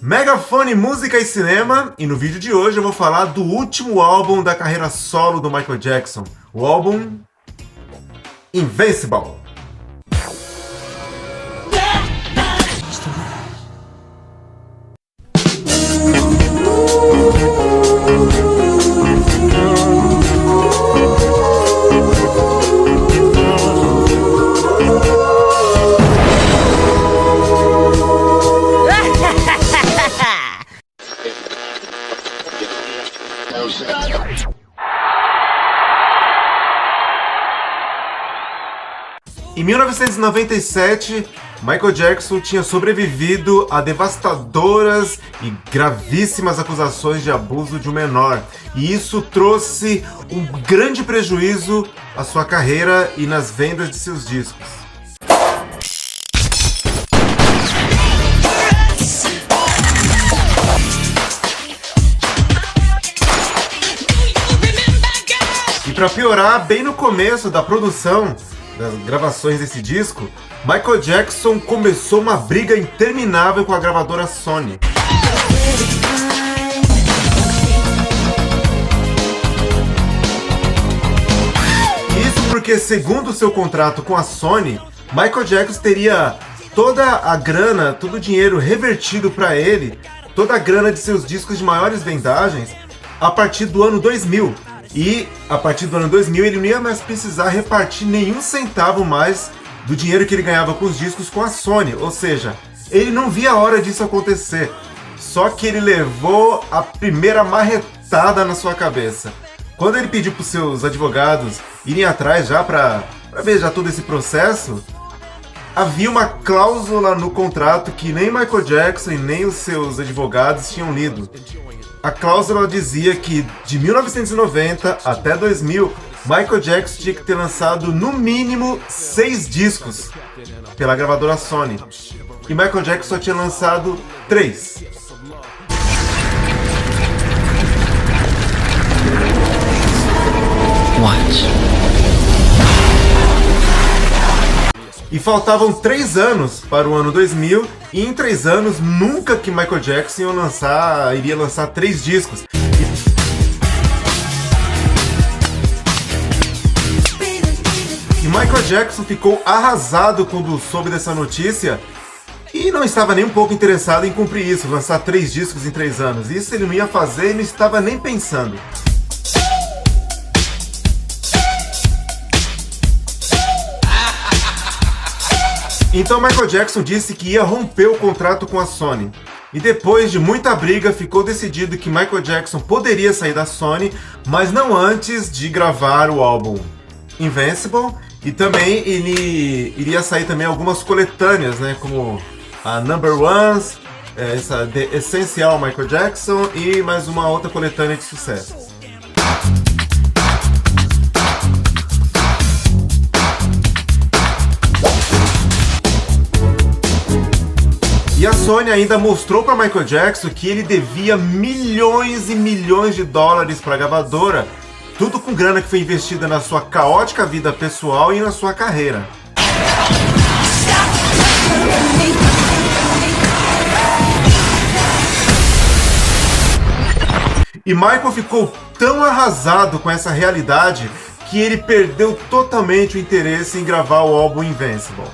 Megafone Música e Cinema, e no vídeo de hoje eu vou falar do último álbum da carreira solo do Michael Jackson, o álbum Invincible. Em 1997, Michael Jackson tinha sobrevivido a devastadoras e gravíssimas acusações de abuso de um menor, e isso trouxe um grande prejuízo à sua carreira e nas vendas de seus discos. E para piorar, bem no começo da produção das gravações desse disco, Michael Jackson começou uma briga interminável com a gravadora Sony. Isso porque, segundo seu contrato com a Sony, Michael Jackson teria toda a grana, todo o dinheiro revertido para ele, toda a grana de seus discos de maiores vendagens, a partir do ano 2000. E a partir do ano 2000 ele não ia mais precisar repartir nenhum centavo mais do dinheiro que ele ganhava com os discos com a Sony. Ou seja, ele não via a hora disso acontecer. Só que ele levou a primeira marretada na sua cabeça. Quando ele pediu para os seus advogados irem atrás já para ver já todo esse processo, havia uma cláusula no contrato que nem Michael Jackson e nem os seus advogados tinham lido. A cláusula dizia que de 1990 até 2000, Michael Jackson tinha que ter lançado no mínimo 6 discos pela gravadora Sony. E Michael Jackson só tinha lançado 3. E faltavam 3 anos para o ano 2000, e em 3 anos nunca que Michael Jackson iria lançar 3 discos. E Michael Jackson ficou arrasado quando soube dessa notícia e não estava nem um pouco interessado em cumprir isso, lançar 3 discos em 3 anos. Isso ele não ia fazer e não estava nem pensando. Então Michael Jackson disse que ia romper o contrato com a Sony. E depois de muita briga, ficou decidido que Michael Jackson poderia sair da Sony, mas não antes de gravar o álbum Invincible. E também ele iria sair também algumas coletâneas, né, como a Number Ones, essa The Essential Michael Jackson e mais uma outra coletânea de sucesso. E a Sony ainda mostrou para Michael Jackson que ele devia milhões e milhões de dólares para a gravadora, tudo com grana que foi investida na sua caótica vida pessoal e na sua carreira. E Michael ficou tão arrasado com essa realidade que ele perdeu totalmente o interesse em gravar o álbum Invincible.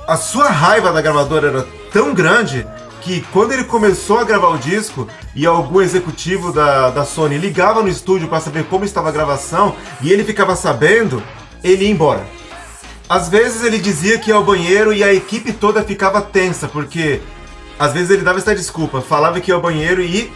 A sua raiva da gravadora era tão grande que quando ele começou a gravar o disco e algum executivo da Sony ligava no estúdio para saber como estava a gravação e ele ficava sabendo, ele ia embora. Às vezes ele dizia que ia ao banheiro e a equipe toda ficava tensa, porque às vezes ele dava essa desculpa, falava que ia ao banheiro e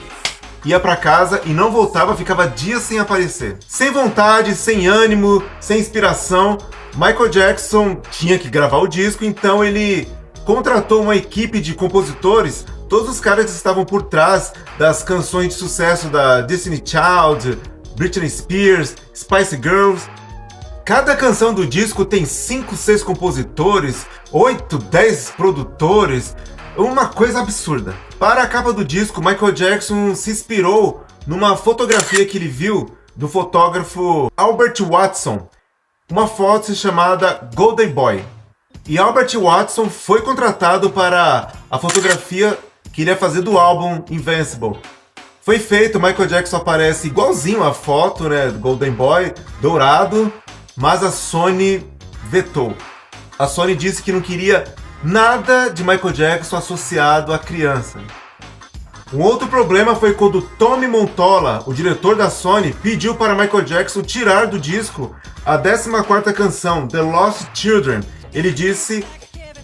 ia para casa e não voltava, ficava dias sem aparecer. Sem vontade, sem ânimo, sem inspiração, Michael Jackson tinha que gravar o disco, então ele contratou uma equipe de compositores. Todos os caras estavam por trás das canções de sucesso da Destiny Child, Britney Spears, Spice Girls. Cada canção do disco tem 5, 6 compositores, 8, 10 produtores, uma coisa absurda. Para a capa do disco, Michael Jackson se inspirou numa fotografia que ele viu do fotógrafo Albert Watson, uma foto chamada Golden Boy. E Albert Watson foi contratado para a fotografia que iria fazer do álbum Invincible. Foi feito, Michael Jackson aparece igualzinho a foto, né, do Golden Boy, dourado, mas a Sony vetou. A Sony disse que não queria nada de Michael Jackson associado à criança. Um outro problema foi quando Tommy Mottola, o diretor da Sony, pediu para Michael Jackson tirar do disco a 14ª canção, The Lost Children. Ele disse,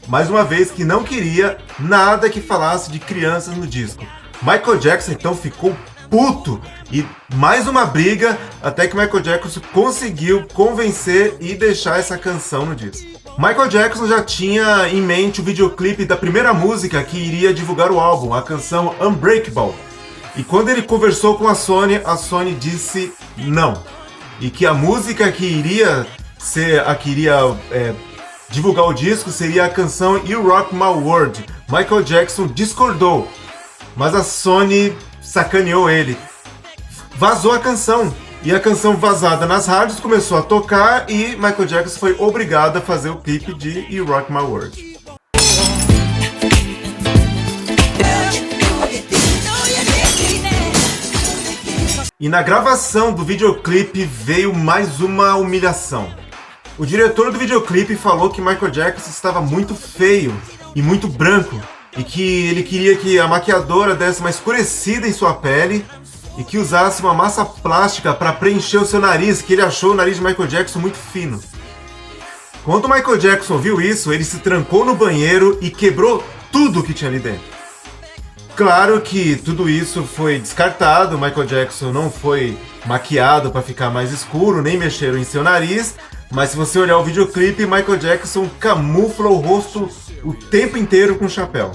mais uma vez, que não queria nada que falasse de crianças no disco. Michael Jackson então ficou puto e mais uma briga até que Michael Jackson conseguiu convencer e deixar essa canção no disco. Michael Jackson já tinha em mente o videoclipe da primeira música que iria divulgar o álbum, a canção Unbreakable. E quando ele conversou com a Sony disse não. E que a música que iria ser a que iria divulgar o disco seria a canção You Rock My World. Michael Jackson discordou, mas a Sony sacaneou ele. Vazou a canção. E a canção vazada nas rádios começou a tocar e Michael Jackson foi obrigado a fazer o clipe de You Rock My World. E na gravação do videoclipe veio mais uma humilhação. O diretor do videoclipe falou que Michael Jackson estava muito feio e muito branco e que ele queria que a maquiadora desse uma escurecida em sua pele e que usasse uma massa plástica para preencher o seu nariz, que ele achou o nariz de Michael Jackson muito fino. Quando Michael Jackson viu isso, ele se trancou no banheiro e quebrou tudo que tinha ali dentro. Claro que tudo isso foi descartado, Michael Jackson não foi maquiado para ficar mais escuro, nem mexeram em seu nariz, mas se você olhar o videoclipe, Michael Jackson camufla o rosto o tempo inteiro com chapéu.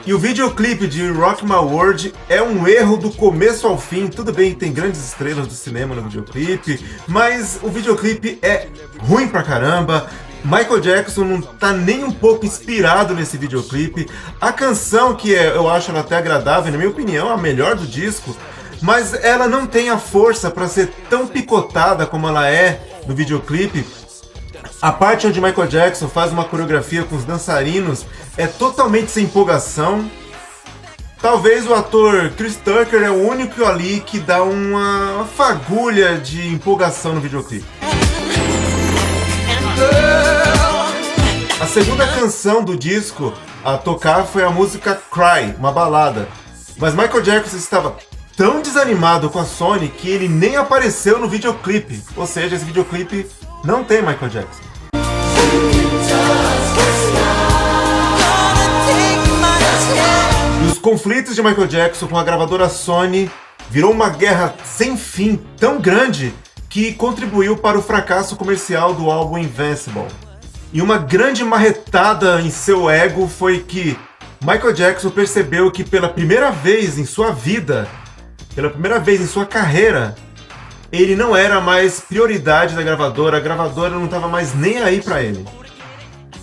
E o videoclipe de Rock My World é um erro do começo ao fim. Tudo bem, tem grandes estrelas do cinema no videoclipe, mas o videoclipe é ruim pra caramba. Michael Jackson não tá nem um pouco inspirado nesse videoclipe. A canção, que eu acho ela até agradável, na minha opinião, a melhor do disco, mas ela não tem a força para ser tão picotada como ela é no videoclipe. A parte onde Michael Jackson faz uma coreografia com os dançarinos é totalmente sem empolgação. Talvez o ator Chris Tucker é o único ali que dá uma fagulha de empolgação no videoclipe. A segunda canção do disco a tocar foi a música Cry, uma balada. Mas Michael Jackson estava tão desanimado com a Sony que ele nem apareceu no videoclipe. Ou seja, esse videoclipe não tem Michael Jackson. E os conflitos de Michael Jackson com a gravadora Sony virou uma guerra sem fim tão grande que contribuiu para o fracasso comercial do álbum Invincible. E uma grande marretada em seu ego foi que Michael Jackson percebeu que pela primeira vez em sua vida, pela primeira vez em sua carreira, ele não era mais prioridade da gravadora, a gravadora não estava mais nem aí para ele.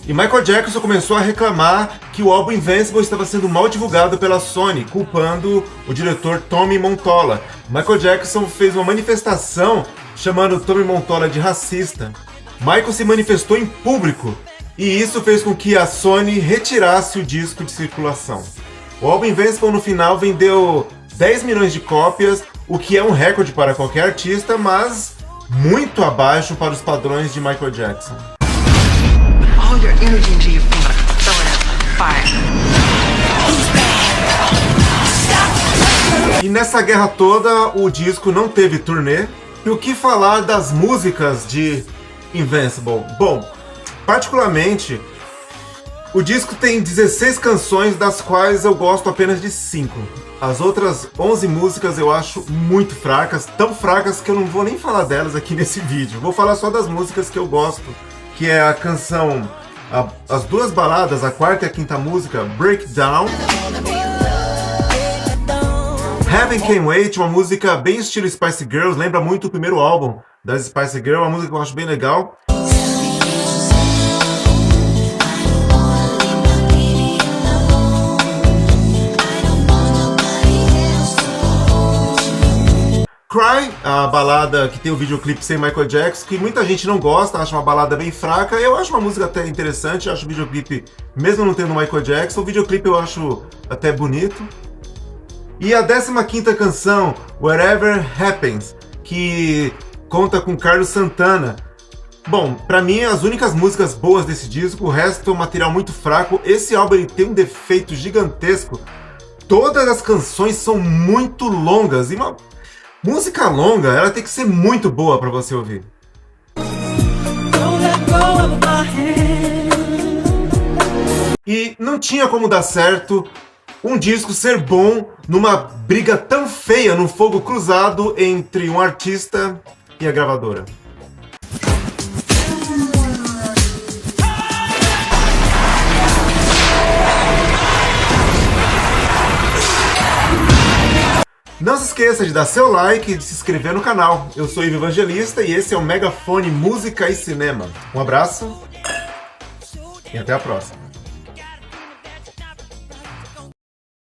E Michael Jackson começou a reclamar que o álbum Invincible estava sendo mal divulgado pela Sony, culpando o diretor Tommy Mottola. Michael Jackson fez uma manifestação chamando Tommy Mottola de racista. Michael se manifestou em público e isso fez com que a Sony retirasse o disco de circulação. O álbum Invincible no final vendeu 10 milhões de cópias, o que é um recorde para qualquer artista, mas muito abaixo para os padrões de Michael Jackson. All your energy into your finger. Throw it up. Fire. E nessa guerra toda, o disco não teve turnê. E o que falar das músicas de Invincible? Bom, particularmente, o disco tem 16 canções, das quais eu gosto apenas de 5. As outras 11 músicas eu acho muito fracas, tão fracas que eu não vou nem falar delas aqui nesse vídeo. Vou falar só das músicas que eu gosto, que é a canção, as duas baladas, a quarta e a quinta música, Breakdown. Heaven Can't Wait, uma música bem estilo Spice Girls, lembra muito o primeiro álbum das Spice Girls, uma música que eu acho bem legal. Cry a balada que tem o videoclipe sem Michael Jackson, que muita gente não gosta, acha uma balada bem fraca. Eu acho uma música até interessante, acho o videoclipe, mesmo não tendo Michael Jackson, o videoclipe eu acho até bonito. E a 15ª canção, Whatever Happens, que conta com Carlos Santana. Bom, pra mim as únicas músicas boas desse disco, o resto é um material muito fraco. Esse álbum ele tem um defeito gigantesco. Todas as canções são muito longas e uma música longa, ela tem que ser muito boa pra você ouvir. E não tinha como dar certo um disco ser bom numa briga tão feia, num fogo cruzado entre um artista e a gravadora. Não se esqueça de dar seu like e de se inscrever no canal. Eu sou Ivo Evangelista e esse é o Megafone Música e Cinema. Um abraço e até a próxima.